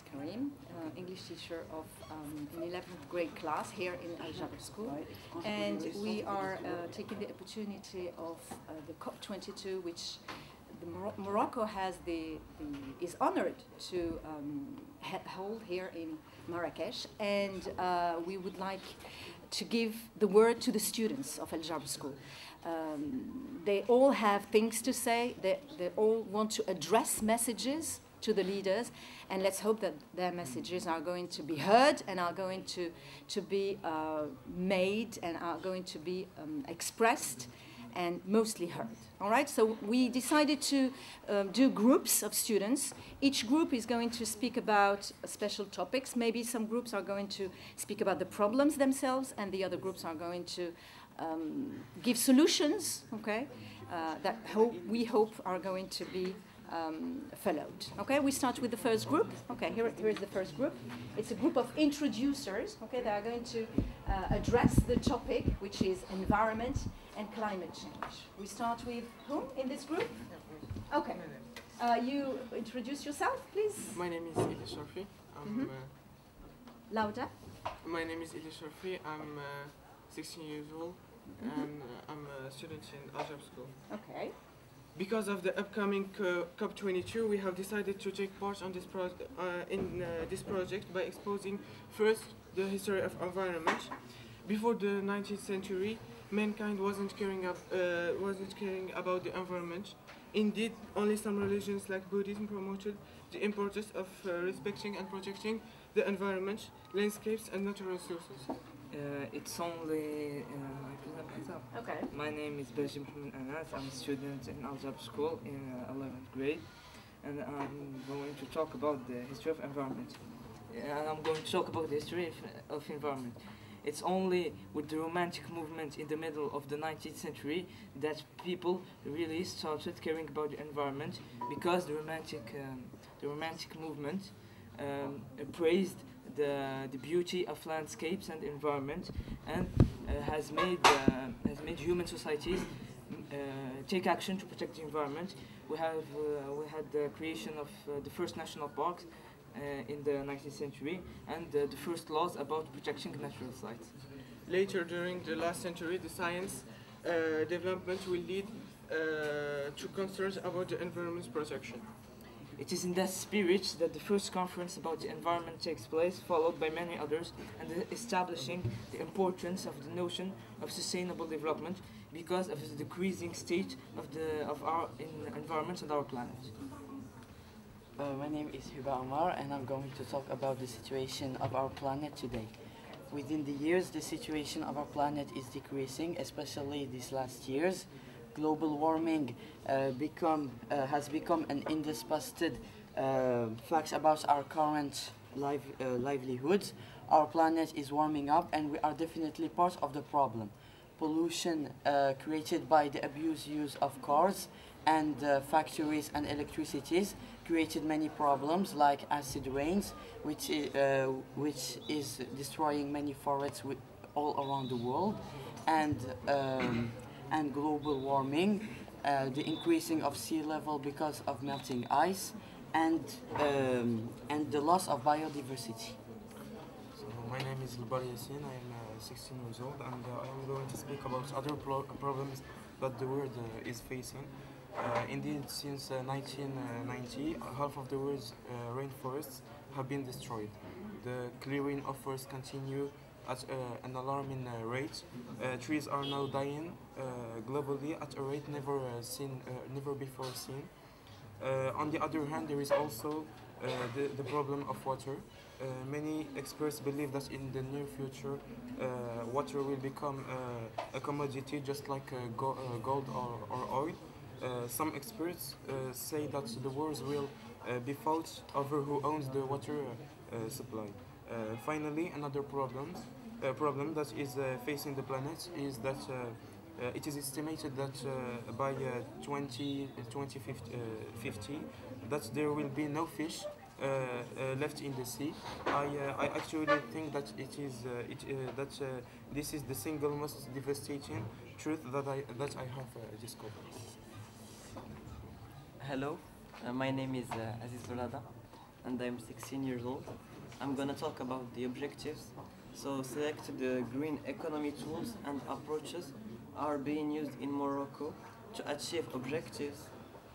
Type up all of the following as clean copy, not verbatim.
is Karim, English teacher of an 11th grade class here in Jabr school, and we are taking the opportunity of the COP22, which Morocco has is honored to hold here in Marrakesh, and we would like to give the word to the students of Jabr school. They all have things to say. They all want to address messages to the leaders, and let's hope that their messages are going to be heard and are going to be made and are going to be expressed and mostly heard. All right, so we decided to do groups of students. Each group is going to speak about special topics. Maybe some groups are going to speak about the problems themselves, and the other groups are going to give solutions, okay, that we hope are going to be followed. Okay, we start with the first group. Okay, here is the first group. It's a group of introducers. Okay, they are going to address the topic, which is environment and climate change. We start with whom in this group? Okay, you introduce yourself, please. My name is Ili Sharfi. Louder. My name is Ili Sharfi. I'm 16 years old, and I'm a student in Jabr school. Okay. Because of the upcoming COP22, we have decided to take part on this this project by exposing first the history of environment. Before the 19th century, mankind wasn't caring about the environment. Indeed, only some religions like Buddhism promoted the importance of respecting and protecting the environment, landscapes, and natural resources. It's only I present myself. Okay. My name is Bajim Mohamed Anas. I'm a student in Jabr school in 11th grade, and I'm going to talk about the history of environment. And I'm going to talk about the history of environment. It's only with the Romantic movement in the middle of the 19th century that people really started caring about the environment, because the Romantic movement praised the beauty of landscapes and environment, and has made human societies take action to protect the environment. We had the creation of the first national parks in the 19th century, and the first laws about protecting natural sites. Later, during the last century, the science development will lead to concerns about the environment's protection. It is in that spirit that the first conference about the environment takes place, followed by many others, and establishing the importance of the notion of sustainable development because of the decreasing state of our environment and our planet. My name is Huba Omar, and I'm going to talk about the situation of our planet today. Within the years, the situation of our planet is decreasing, especially these last years. Global warming has become an undisputed fact about our current livelihoods. Our planet is warming up, and we are definitely part of the problem. Pollution created by the abused use of cars and factories and electricities created many problems, like acid rains, which is destroying many forests all around the world, and global warming, the increasing of sea level because of melting ice, and the loss of biodiversity. So my name is Lubar Yassin. I am 16 years old, and I am going to speak about other problems that the world is facing. Indeed, since 1990, half of the world's rainforests have been destroyed. The clearing of forests continue at an alarming rate. Trees are now dying globally at a rate never before seen. On the other hand, there is also the problem of water. Many experts believe that in the near future, water will become a commodity just like gold or oil. Some experts say that the wars will be fought over who owns the water supply. Finally, another problem that is facing the planet is that it is estimated that by 2050 that there will be no fish left in the sea. I actually think that this is the single most devastating truth that I have discovered. Hello, my name is Aziz Boulada. and I'm 16 years old. I'm gonna talk about the objectives. So select the green economy tools and approaches are being used in Morocco to achieve objectives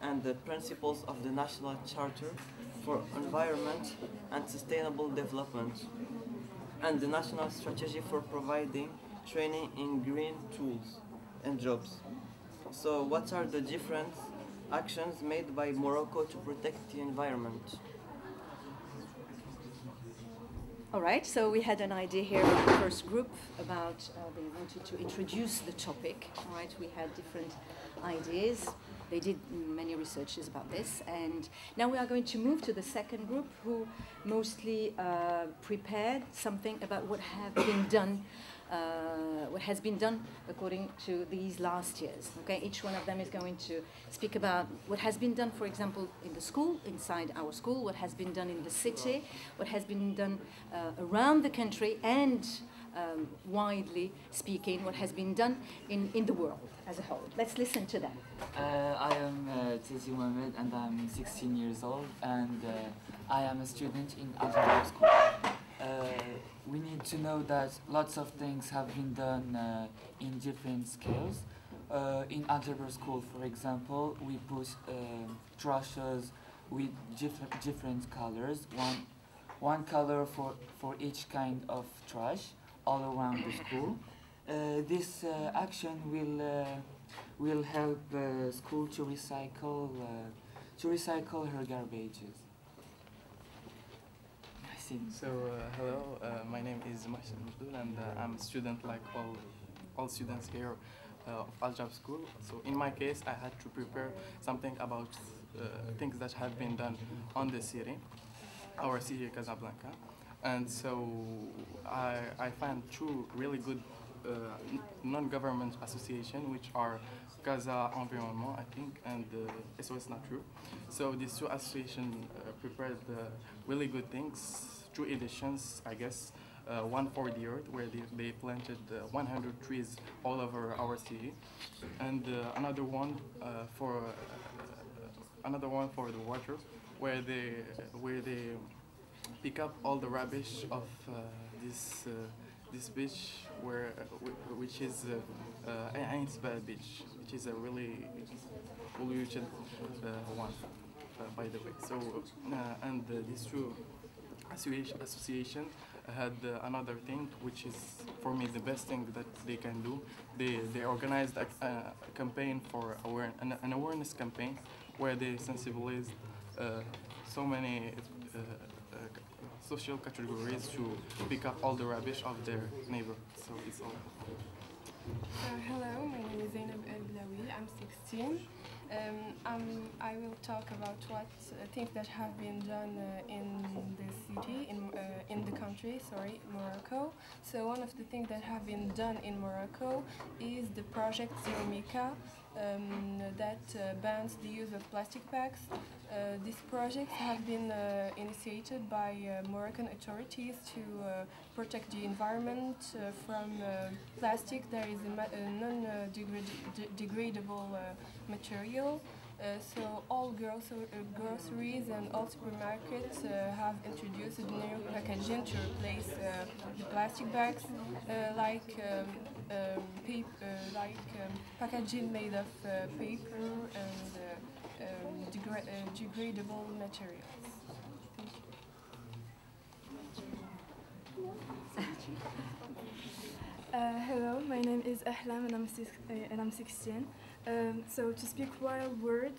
and the principles of the National Charter for Environment and Sustainable Development and the National Strategy for providing training in green tools and jobs. So what are the different actions made by Morocco to protect the environment? All right, so we had an idea here of the first group about they wanted to introduce the topic. All right, we had different ideas. They did many researches about this, and now we are going to move to the second group, who mostly prepared something about what has been done according to these last years. Okay, each one of them is going to speak about what has been done, for example, in the school, inside our school, what has been done in the city, what has been done around the country, and widely speaking, what has been done in the world as a whole. Let's listen to them. I am Tizi Mohamed and I'm 16 years old and I am a student in Jabr school. We need to know that lots of things have been done in different scales. In Jabr school, for example, we put trashes with different colors, one color for each kind of trash all around the school. This action will help school to recycle her garbages. So hello, my name is Mahsen Moudoul and I'm a student like all students here of Al-Jab school. So in my case, I had to prepare something about things that have been done on the city, our city Casablanca. And so I found two really good non-government associations, which are Casa Environnement, I think, and SOS Nature. So these two associations prepared really good things, two editions, I guess. One for the earth, where they planted 100 trees all over our city, and another one for the water, where they pick up all the rubbish of this beach, which is Ain Sba beach, which is a really polluted one, by the way. So and these two association had another thing, which is for me the best thing that they can do. They organized a campaign for an awareness campaign where they sensibilized so many social categories to pick up all the rubbish of their neighbor. So it's all. Hello, my name is Zainab El-Blawi. I'm 16. I will talk about what things that have been done in the city, in the country, Morocco. So one of the things that have been done in Morocco is the project Zero Mika, that bans the use of plastic bags. These projects have been initiated by Moroccan authorities to protect the environment from plastic. There is a non-degradable material. So all groceries and all supermarkets have introduced new packaging to replace the plastic bags, packaging made of paper and degradable materials. Hello, my name is Ahlam and I'm 16. So to speak wild word,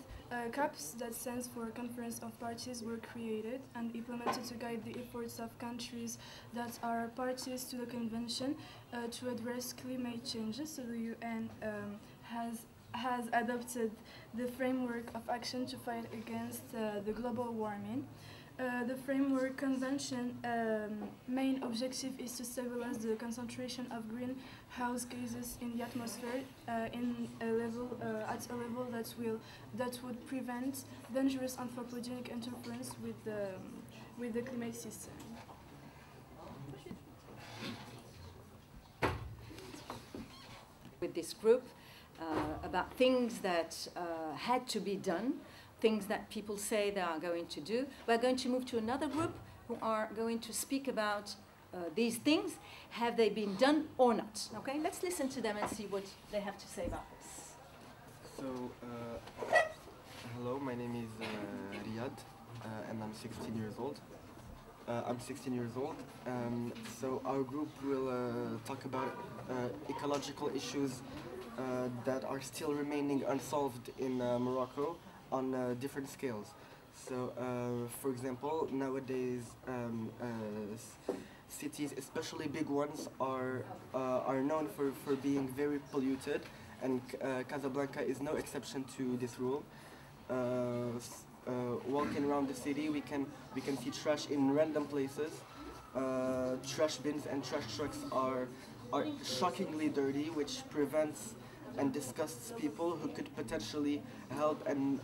CAPS, that stands for Conference of Parties, were created and implemented to guide the efforts of countries that are parties to the convention to address climate changes. So the UN has adopted the framework of action to fight against the global warming. The Framework Convention main objective is to stabilize the concentration of greenhouse gases in the atmosphere at a level that would prevent dangerous anthropogenic interference with the climate system. With this group about things that had to be done, things that people say they are going to do. We're going to move to another group who are going to speak about these things. Have they been done or not? Okay, let's listen to them and see what they have to say about this. So, hello, my name is Riyad, and I'm 16 years old. So our group will talk about ecological issues that are still remaining unsolved in Morocco on different scales. So, for example, nowadays cities, especially big ones, are known for being very polluted, and Casablanca is no exception to this rule. Walking around the city, we can see trash in random places. Trash bins and trash trucks are shockingly dirty, which prevents and disgusts people who could potentially help and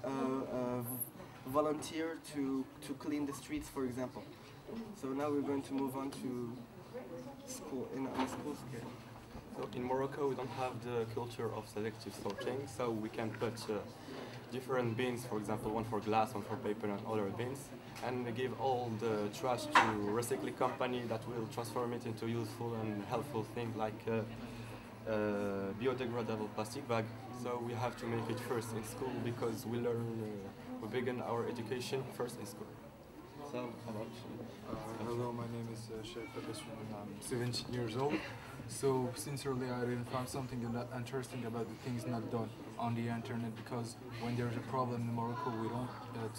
volunteer to clean the streets, for example. So now we're going to move on to school, on a school scale. So in Morocco, we don't have the culture of selective sorting, so we can put different bins, for example, one for glass, one for paper, and other bins, and we give all the trash to recycling company that will transform it into useful and helpful things like biodegradable plastic bag. So we have to make it first in school because we begin our education first in school. So, hello, my name is Sheikh Abassoum, and I'm 17 years old. So, sincerely, I didn't find something interesting about the things not done on the internet, because when there's a problem in Morocco, we don't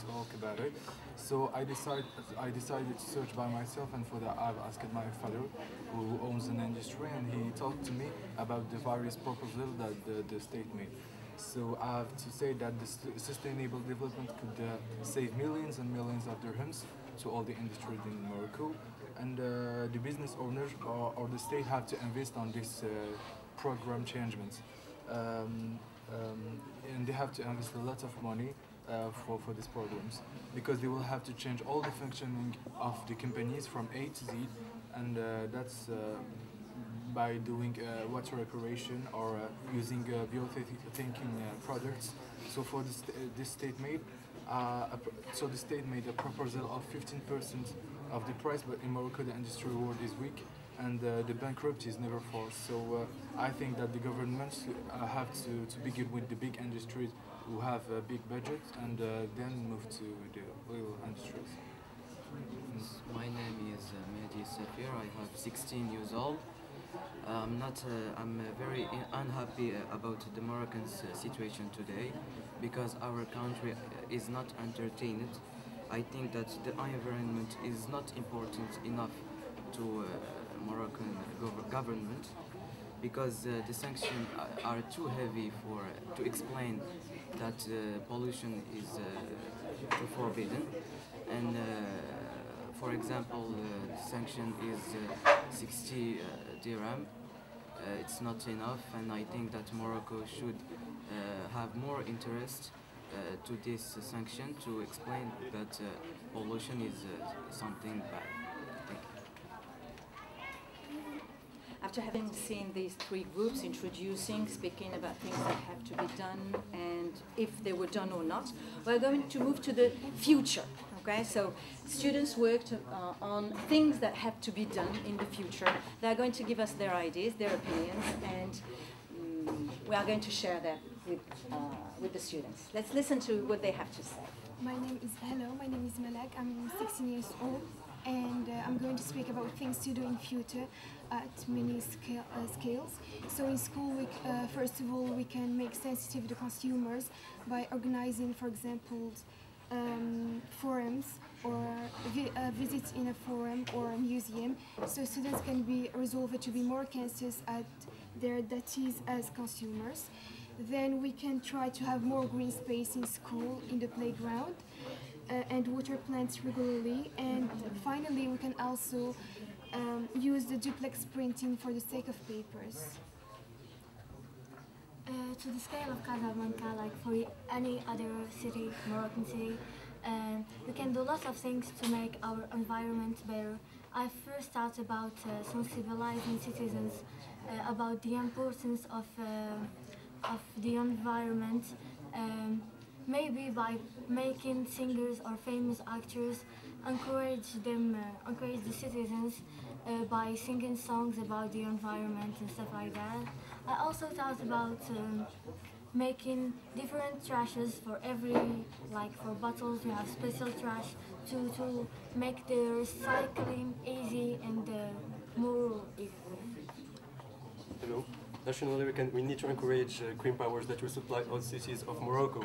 talk about it. So I decided to search by myself, and for that I've asked my father, who owns an industry, and he talked to me about the various proposals that the state made. So I have to say that the sustainable development could save millions and millions of dirhams to all the industries in Morocco, and the business owners or the state have to invest on this program changements. And they have to invest a lot of money for these programs, because they will have to change all the functioning of the companies from A to Z, and that's by doing water reparation or using biothinking products. So for this state made, the state made a proposal of 15% of the price, but in Morocco the industry world is weak, and the bankruptcy is never forced. So I think that the governments have to begin with the big industries who have a big budget, and then move to the oil industries. My name is Mehdi Safir. I have 16 years old. I'm very unhappy about the Moroccan situation today, because our country is not entertained. I think that the environment is not important enough to Moroccan government, because the sanctions are too heavy to explain that pollution is too forbidden. And for example, the sanction is 60 dirham. It's not enough, and I think that Morocco should have more interest to this sanction to explain that pollution is something bad. Thank you. After having seen these three groups introducing, speaking about things that have to be done and if they were done or not, we're going to move to the future. Okay, so students worked on things that have to be done in the future. They're going to give us their ideas, their opinions, and we are going to share that with the students. Let's listen to what they have to say. My name is Malak. I'm 16 years old, and I'm going to speak about things to do in future at many scales. So in school, first of all, we can make sensitive to consumers by organizing, for example, forums or visits in a forum or a museum, so students can be resolved to be more conscious at their duties as consumers. Then we can try to have more green space in school, in the playground, and water plants regularly. And finally, we can also use the duplex printing for the sake of papers. To the scale of Casablanca, like for any other city, Moroccan city, we can do lots of things to make our environment better. I first thought about sensibilizing citizens about the importance of the environment, maybe by making singers or famous actors encourage the citizens by singing songs about the environment and stuff like that. I also thought about making different trashes for every, like for bottles you have special trash to make the recycling easy and more easy. Hello. Nationally, we need to encourage green powers that will supply all cities of Morocco.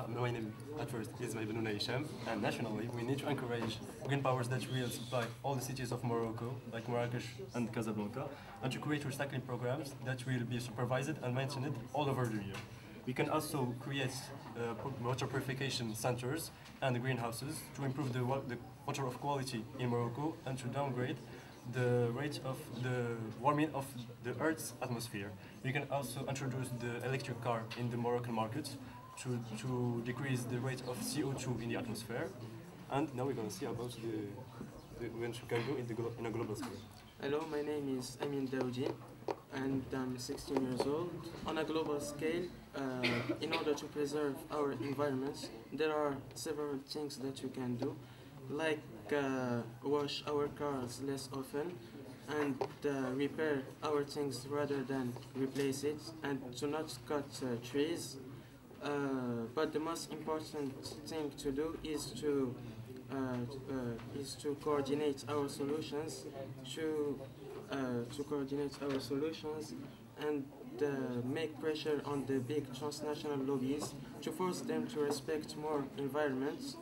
My name at first is Maïbenouna Hicham, and nationally we need to encourage green powers that will supply all the cities of Morocco, like Marrakesh and Casablanca, and to create recycling programs that will be supervised and maintained all over the year. We can also create water purification centers and greenhouses to improve the water of quality in Morocco and to downgrade the rate of the warming of the Earth's atmosphere. We can also introduce the electric car in the Moroccan market to decrease the rate of CO2 in the atmosphere. And now we're going to see about what you can do in a global scale. Hello, my name is Amin Daoudi and I'm 16 years old. On a global scale, in order to preserve our environment, there are several things that we can do, like wash our cars less often and repair our things rather than replace it, and to not cut trees. But the most important thing to do is to coordinate our solutions, and make pressure on the big transnational lobbies to force them to respect more environment.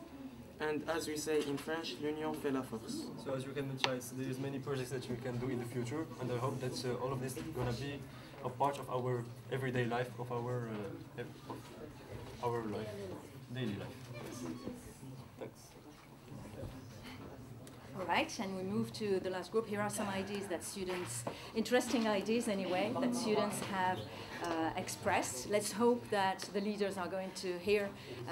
And as we say in French, l'union fait la force. So as you can mention, there is many projects that we can do in the future, and I hope that all of this is going to be a part of our everyday life, of our life, daily life. Thanks. All right, and we move to the last group. Here are some ideas that students, interesting ideas anyway, that students have expressed. Let's hope that the leaders are going to hear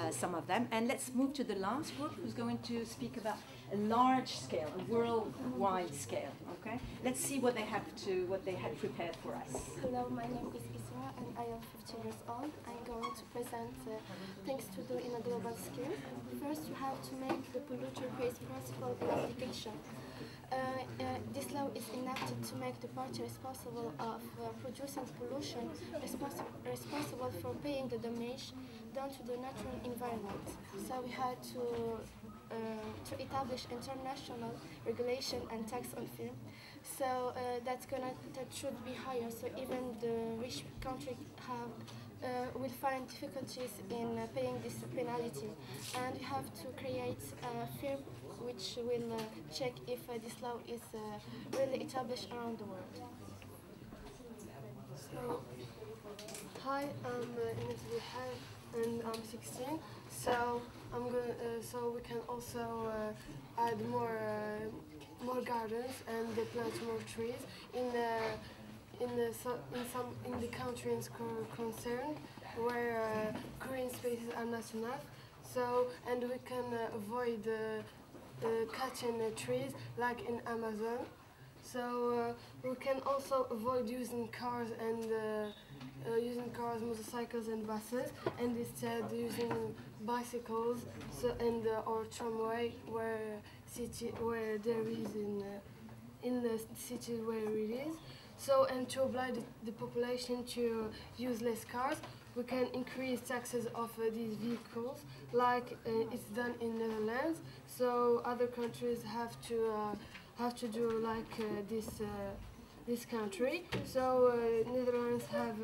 some of them. And let's move to the last group, who's going to speak about a large scale, a worldwide scale. Okay, let's see what they had prepared for us. Hello, my name is Isra and I am 15 years old. I'm going to present things to do in a global scale. First, you have to make the polluter pays principle in application. This law is enacted to make the party responsible of producing pollution responsible for paying the damage done to the natural environment. So we had to establish international regulation and tax on film. So that should be higher. So even the rich country will find difficulties in paying this penalty, and we have to create a firm which will check if this law is really established around the world. So, hi, I'm Ines Bilhal and I'm 16. So so we can also add more gardens and plant more trees in the countries concerned where green spaces are not enough. So, and we can avoid cutting trees like in Amazon. So we can also avoid using cars, motorcycles and buses, and instead using bicycles or tramway where there is in the city where it is. So, and to oblige the population to use less cars, we can increase taxes of these vehicles, like it's done in Netherlands. So other countries have to do like this country. So Netherlands have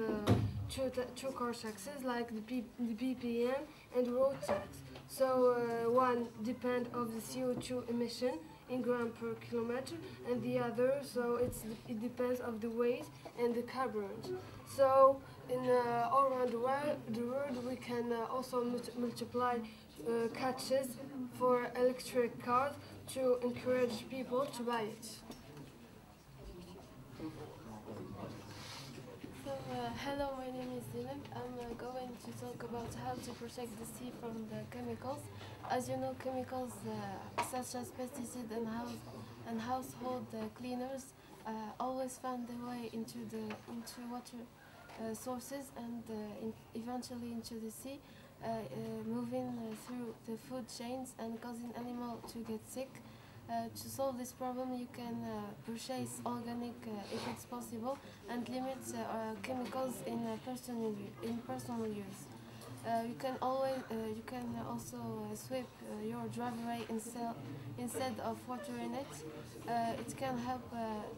two car taxes, like the BPM and road tax. So one depends of the CO2 emission in gram per kilometer, and the other, so it depends of the weight and the carburant. So all around the world we can also multiply catches for electric cars to encourage people to buy it. So, hello, my name is Zineb. I'm going to talk about how to protect the sea from the chemicals. As you know, chemicals such as pesticides and household cleaners always find their way into water sources and eventually into the sea. moving through the food chains and causing animals to get sick. To solve this problem, you can purchase organic if it's possible and limit chemicals in personal use. You can also sweep your driveway instead of watering it. It can help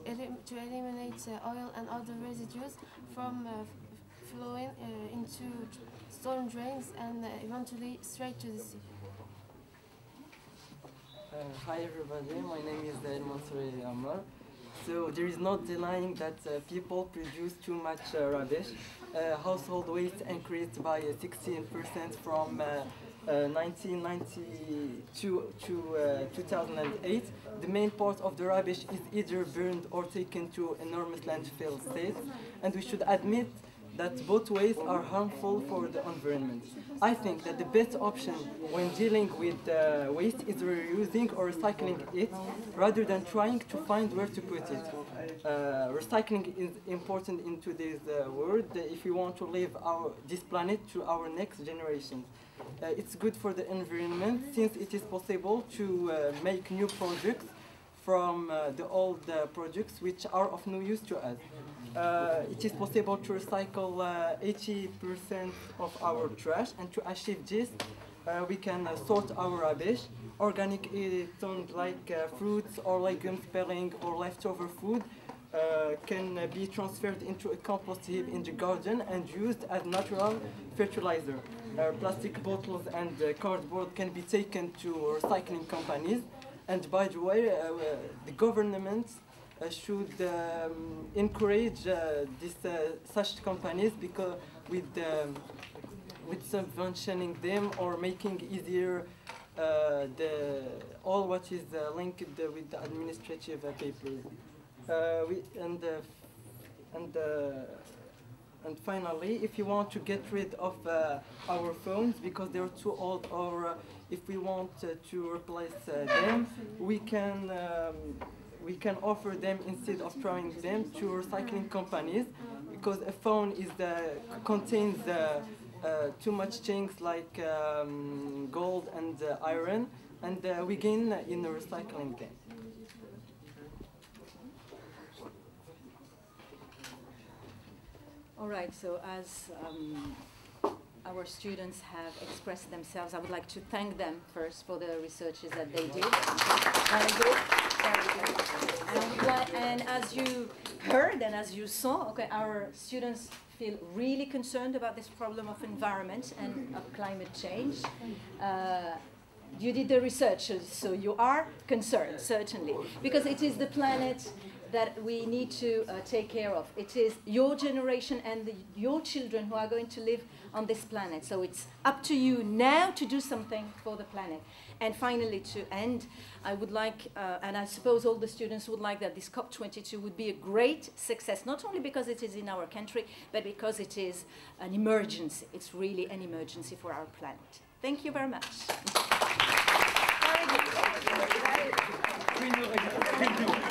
to eliminate oil and other residues from flowing into storm drains and eventually straight to the sea. Hi everybody, my name is Amar. So there is no denying that people produce too much rubbish. Household waste increased by 16% from 1992 to 2008. The main part of the rubbish is either burned or taken to enormous landfill states, and we should admit that both ways are harmful for the environment. I think that the best option when dealing with waste is reusing or recycling it rather than trying to find where to put it. Recycling is important in today's world if we want to leave this planet to our next generation. It's good for the environment since it is possible to make new products from the old products which are of no use to us. It is possible to recycle 80% of our trash, and to achieve this, we can sort our rubbish. Organic items like fruits or legumes, peeling or leftover food can be transferred into a compost heap in the garden and used as natural fertilizer. Plastic bottles and cardboard can be taken to recycling companies. And by the way, the government should encourage such companies because with subventioning them or making easier all what is linked with the administrative papers. And finally, if you want to get rid of our phones because they're too old, or if we want to replace them, we can offer them instead of throwing them to recycling companies, because a phone contains too much things like gold and iron, and we gain in the recycling game. All right, so as our students have expressed themselves, I would like to thank them first for the researches that they did. Very good, very good. And as you heard and as you saw, okay, our students feel really concerned about this problem of environment and of climate change. You did the research, so you are concerned, certainly, because it is the planet that we need to take care of. It is your generation and your children who are going to live on this planet. So it's up to you now to do something for the planet. And finally, to end, I would like, and I suppose all the students would like, that this COP22 would be a great success, not only because it is in our country, but because it is an emergency. It's really an emergency for our planet. Thank you very much. Very good.